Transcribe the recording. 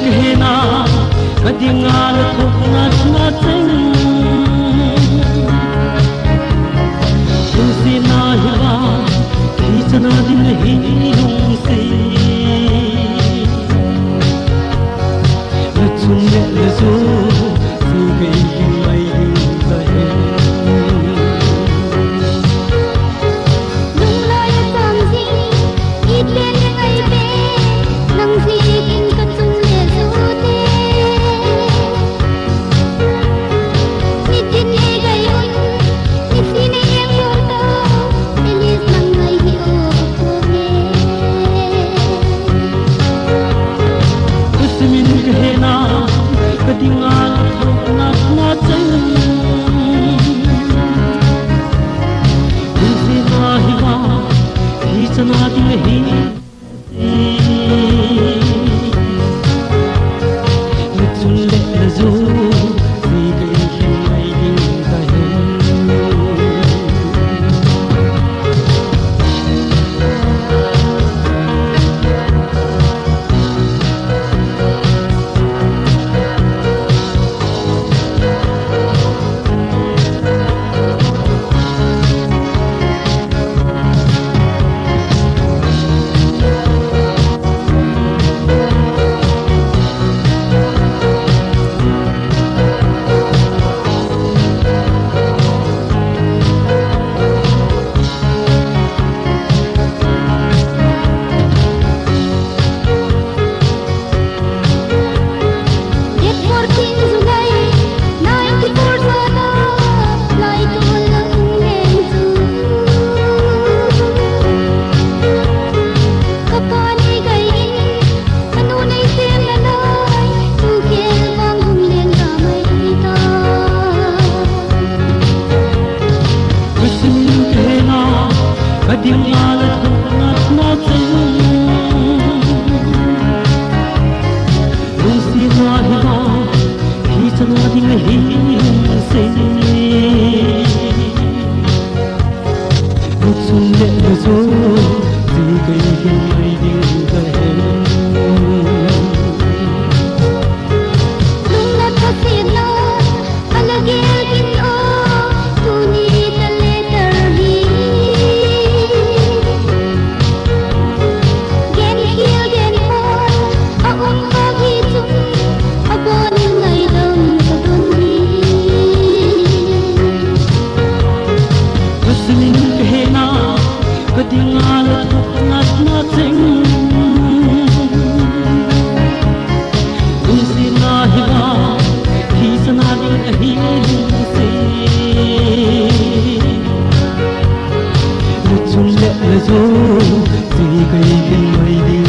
kehena kadingal thoknat nating tusina hiwa kisana din hilung se lachun le zo sigai mai zahe kadingal thoknat nating tusina hiwa kisana din hilung lachun le zo sigai mai zahe kadingal thoknat nating tusina hiwa kisana din hilung se lachun le zo sigai mai zahe kadingal thoknat nating tusina hiwa kisana din hilung se lachun le zo sigai mai